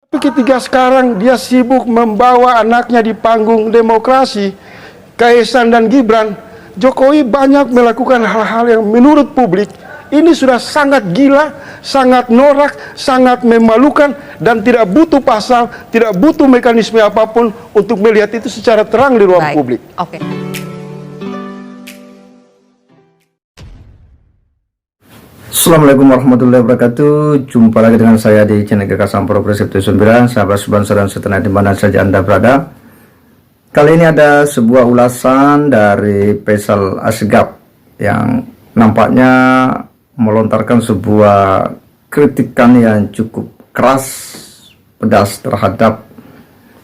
Tapi ketika sekarang dia sibuk membawa anaknya di panggung demokrasi, Kaisang dan Gibran, Jokowi banyak melakukan hal-hal yang menurut publik ini sudah sangat gila, sangat norak, sangat memalukan, dan tidak butuh pasal, tidak butuh mekanisme apapun untuk melihat itu secara terang di ruang publik. Oke. Assalamualaikum warahmatullahi wabarakatuh. Jumpa lagi dengan saya di channel Kekasan Pro Presepti 9, sahabat Subhansa dan setanah di mana saja Anda berada. Kali ini ada sebuah ulasan dari Faisal Asgaf yang nampaknya melontarkan sebuah kritikan yang cukup keras, pedas terhadap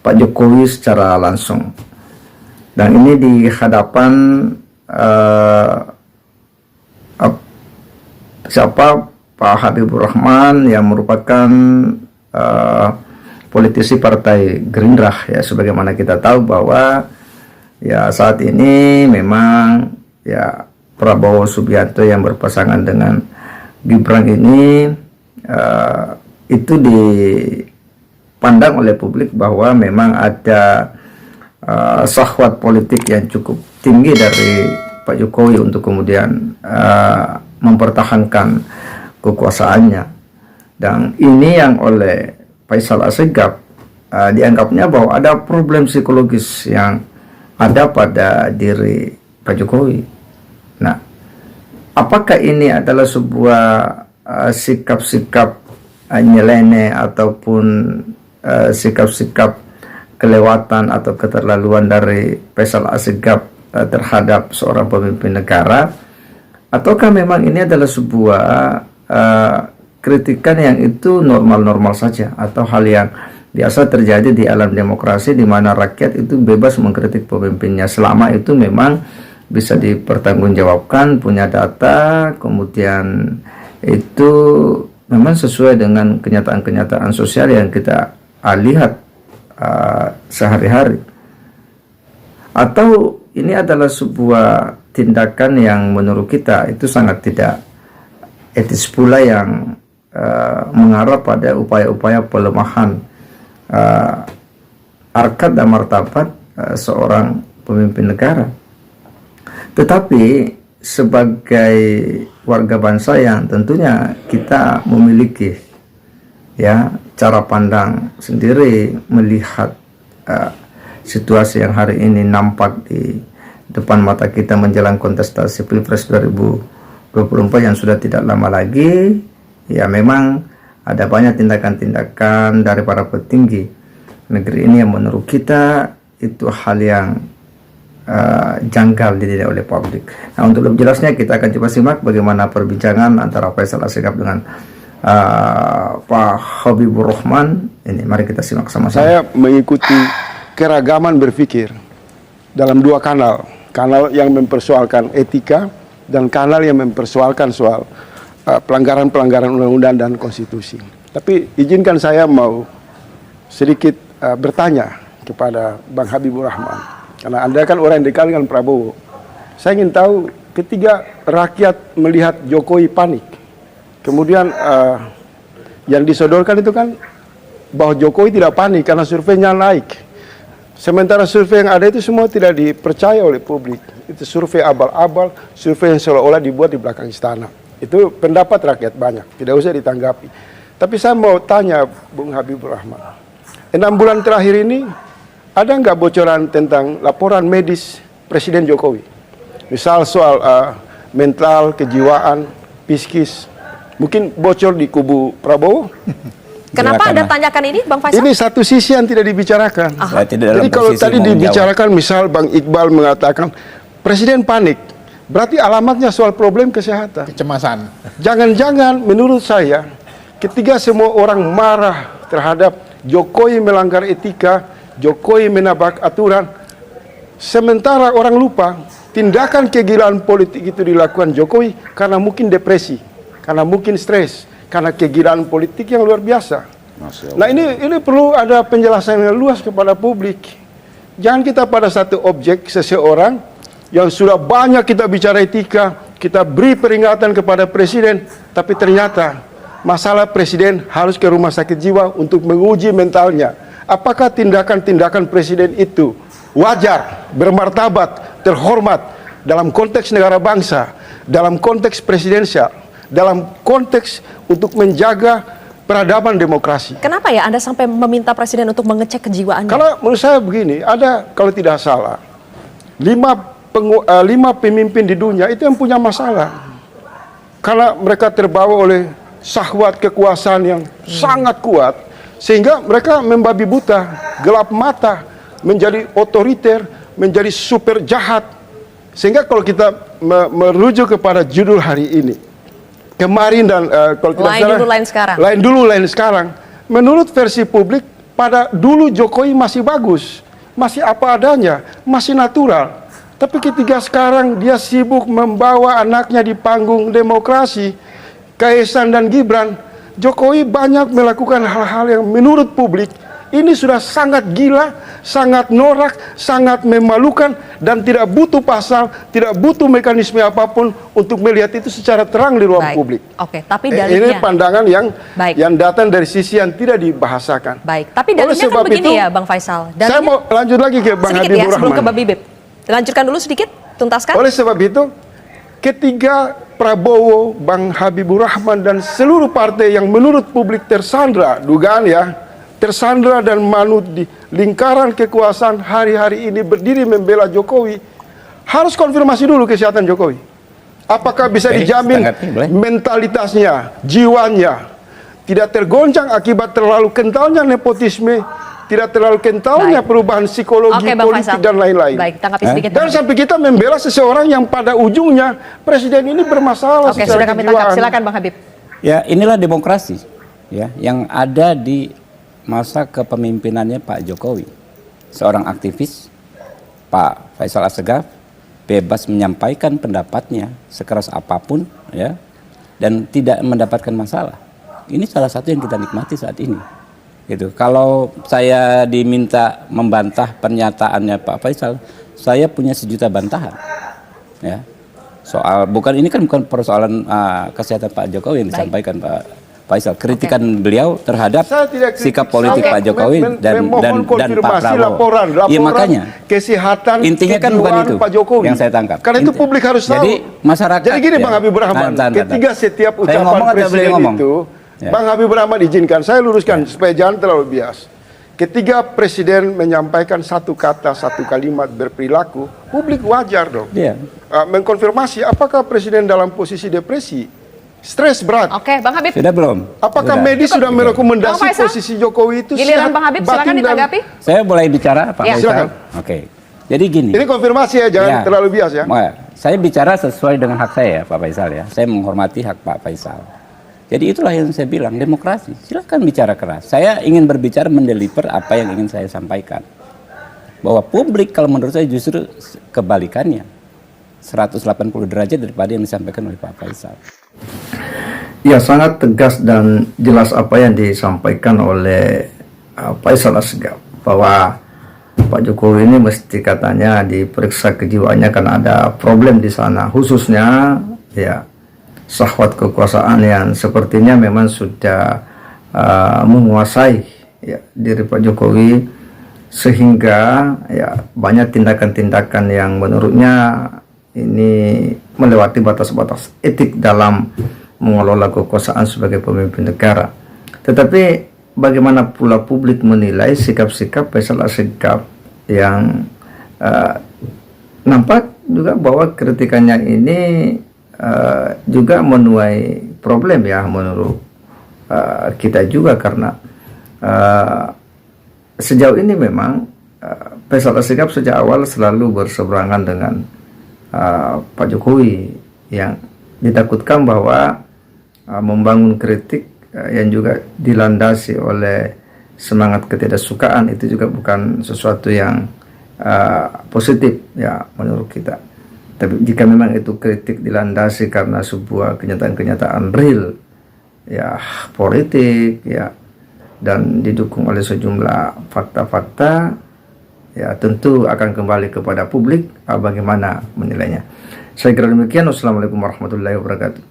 Pak Jokowi secara langsung. Dan ini di hadapan Pak Habibur Rahman yang merupakan politisi Partai Gerindra, ya, sebagaimana kita tahu bahwa ya saat ini memang ya Prabowo Subianto yang berpasangan dengan Gibran ini itu dipandang oleh publik bahwa memang ada syahwat politik yang cukup tinggi dari Pak Jokowi untuk kemudian mempertahankan kekuasaannya. Dan ini yang oleh Faisal Asgaf dianggapnya bahwa ada problem psikologis yang ada pada diri Pak Jokowi. Nah, apakah ini adalah sebuah sikap-sikap nyeleneh ataupun sikap-sikap kelewatan atau keterlaluan dari Faisal Asgaf terhadap seorang pemimpin negara, ataukah memang ini adalah sebuah kritikan yang itu normal-normal saja, atau hal yang biasa terjadi di alam demokrasi di mana rakyat itu bebas mengkritik pemimpinnya selama itu memang bisa dipertanggungjawabkan, punya data, kemudian itu memang sesuai dengan kenyataan-kenyataan sosial yang kita lihat sehari-hari. Atau ini adalah sebuah tindakan yang menurut kita itu sangat tidak etis pula, yang mengarah pada upaya-upaya pelemahan harkat dan martabat seorang pemimpin negara. Tetapi sebagai warga bangsa yang tentunya kita memiliki ya cara pandang sendiri melihat situasi yang hari ini nampak di depan mata kita menjelang kontestasi Pilpres 2024 yang sudah tidak lama lagi. Ya memang ada banyak tindakan-tindakan dari para petinggi negeri ini yang menurut kita itu hal yang janggal dilihat oleh publik. Nah, untuk lebih jelasnya kita akan coba simak bagaimana perbincangan antara Faisal Asgaf dengan Pak Habibur Rahman ini. Mari kita simak sama-sama. Saya mengikuti keragaman berpikir dalam dua kanal yang mempersoalkan etika dan kanal yang mempersoalkan soal pelanggaran-pelanggaran undang-undang dan konstitusi. Tapi izinkan saya mau sedikit bertanya kepada Bang Habibur Rahman, karena Anda kan orang yang dekat dengan Prabowo. Saya ingin tahu, ketika rakyat melihat Jokowi panik, kemudian yang disodorkan itu kan bahwa Jokowi tidak panik karena surveinya naik. Sementara survei yang ada itu semua tidak dipercaya oleh publik. Itu survei abal-abal, survei yang seolah-olah dibuat di belakang istana. Itu pendapat rakyat banyak, tidak usah ditanggapi. Tapi saya mau tanya Bung Habibur Rahman, 6 bulan terakhir ini ada nggak bocoran tentang laporan medis Presiden Jokowi? Misal soal mental, kejiwaan, psikis, mungkin bocor di kubu Prabowo? Kenapa Anda tanyakan ini, Bang Faisal? Ini satu sisi yang tidak dibicarakan. Jadi kalau tadi dibicarakan, misal Bang Iqbal mengatakan Presiden panik, berarti alamatnya soal problem kesehatan, kecemasan. Jangan-jangan menurut saya, ketika semua orang marah terhadap Jokowi melanggar etika, Jokowi menabrak aturan, sementara orang lupa tindakan kegilaan politik itu dilakukan Jokowi karena mungkin depresi, karena mungkin stres, karena kegilaan politik yang luar biasa. Nah ini perlu ada penjelasan yang luas kepada publik. Jangan kita pada satu objek seseorang yang sudah banyak kita bicara etika, kita beri peringatan kepada presiden, tapi ternyata masalah presiden harus ke rumah sakit jiwa untuk menguji mentalnya. Apakah tindakan-tindakan presiden itu wajar, bermartabat, terhormat dalam konteks negara bangsa, dalam konteks presidensial, dalam konteks untuk menjaga peradaban demokrasi. Kenapa ya Anda sampai meminta presiden untuk mengecek kejiwaannya? Kalau menurut saya begini, ada kalau tidak salah 5 pemimpin di dunia itu yang punya masalah. Karena mereka terbawa oleh syahwat kekuasaan yang sangat kuat, sehingga mereka membabi buta, gelap mata, menjadi otoriter, menjadi super jahat. Sehingga kalau kita merujuk kepada judul hari ini, kemarin dan kalau tidak salah, lain dulu lain sekarang. Menurut versi publik, pada dulu Jokowi masih bagus, masih apa adanya, masih natural. Tapi ketika sekarang dia sibuk membawa anaknya di panggung demokrasi, Kaisang dan Gibran, Jokowi banyak melakukan hal-hal yang menurut publik ini sudah sangat gila, sangat norak, sangat memalukan, dan tidak butuh pasal, tidak butuh mekanisme apapun untuk melihat itu secara terang di ruang publik. Oke, tapi dalilnya ini pandangan yang datang dari sisi yang tidak dibahasakan. Baik, tapi dalilnya kan begini ya, Bang Faisal. Dalilnya, saya mau lanjut lagi ke Bang Habibur Rahman. Sebelum ke Bang Bibip. Lanjutkan dulu sedikit, tuntaskan. Oleh sebab itu, ketiga Prabowo, Bang Habibur Rahman, dan seluruh partai yang menurut publik tersandra, dugaan ya, tersandra dan manut di lingkaran kekuasaan hari-hari ini berdiri membela Jokowi, harus konfirmasi dulu kesehatan Jokowi. Apakah bisa dijamin mentalitasnya, jiwanya tidak tergoncang akibat terlalu kentalnya nepotisme, tidak terlalu kentalnya perubahan psikologi, politik, dan lain-lain. Dan sampai kita membela seseorang yang pada ujungnya presiden ini bermasalah secara sudah kami tangkap. Silakan Bang Habib. Ya, inilah demokrasi ya yang ada di masa kepemimpinannya Pak Jokowi. Seorang aktivis, Pak Faisal Assegaf, bebas menyampaikan pendapatnya sekeras apapun ya, dan tidak mendapatkan masalah. Ini salah satu yang kita nikmati saat ini. Gitu. Kalau saya diminta membantah pernyataannya Pak Faisal, saya punya sejuta bantahan. Ya. Soal ini kan bukan persoalan kesehatan Pak Jokowi yang disampaikan Pak Faisal, kritikan beliau terhadap sikap politik Pak Jokowi dan Pak Prabowo. Laporan ya, makanya kesehatan intinya kan bukan itu Pak Jokowi yang saya tangkap. Karena itu publik harus tahu. Jadi masyarakat. Jadi gini Bang Habibur Rahman, ketika setiap ucapan presiden itu, Bang Habibur Rahman izinkan saya luruskan supaya jangan terlalu bias. Ketika presiden menyampaikan satu kata, satu kalimat berperilaku, publik wajar dong mengkonfirmasi apakah presiden dalam posisi depresi, stres berat. Oke, Bang Habib. Sudah belum? Apakah medis sudah merekomendasi posisi Jokowi itu giliran Bang Habib, silakan ditanggapi. Saya boleh bicara Pak Faisal? Oke. Jadi gini. Ini konfirmasi ya, jangan terlalu bias ya. Saya bicara sesuai dengan hak saya Pak Faisal ya. Saya menghormati hak Pak Faisal. Jadi itulah yang saya bilang, demokrasi. Silakan bicara keras. Saya ingin berbicara mendeliver apa yang ingin saya sampaikan. Bahwa publik kalau menurut saya justru kebalikannya. 180 derajat daripada yang disampaikan oleh Pak Faisal. Ya, sangat tegas dan jelas apa yang disampaikan oleh Faisal Assegaf, bahwa Pak Jokowi ini mesti katanya diperiksa kejiwaannya karena ada problem di sana, khususnya ya syahwat kekuasaan yang sepertinya memang sudah menguasai ya diri Pak Jokowi, sehingga ya banyak tindakan-tindakan yang menurutnya ini melewati batas-batas etik dalam mengelola kekuasaan sebagai pemimpin negara. Tetapi bagaimana pula publik menilai sikap-sikap Faisal Assegaf yang nampak juga bahwa kritikannya ini juga menuai problem ya menurut kita juga, karena sejauh ini memang Faisal Assegaf sejak awal selalu berseberangan dengan Pak Jokowi, yang ditakutkan bahwa membangun kritik yang juga dilandasi oleh semangat ketidaksukaan itu juga bukan sesuatu yang positif ya menurut kita. Tapi jika memang itu kritik dilandasi karena sebuah kenyataan-kenyataan real ya politik ya dan didukung oleh sejumlah fakta-fakta, ya tentu akan kembali kepada publik bagaimana menilainya. Saya kira demikian. Wassalamualaikum warahmatullahi wabarakatuh.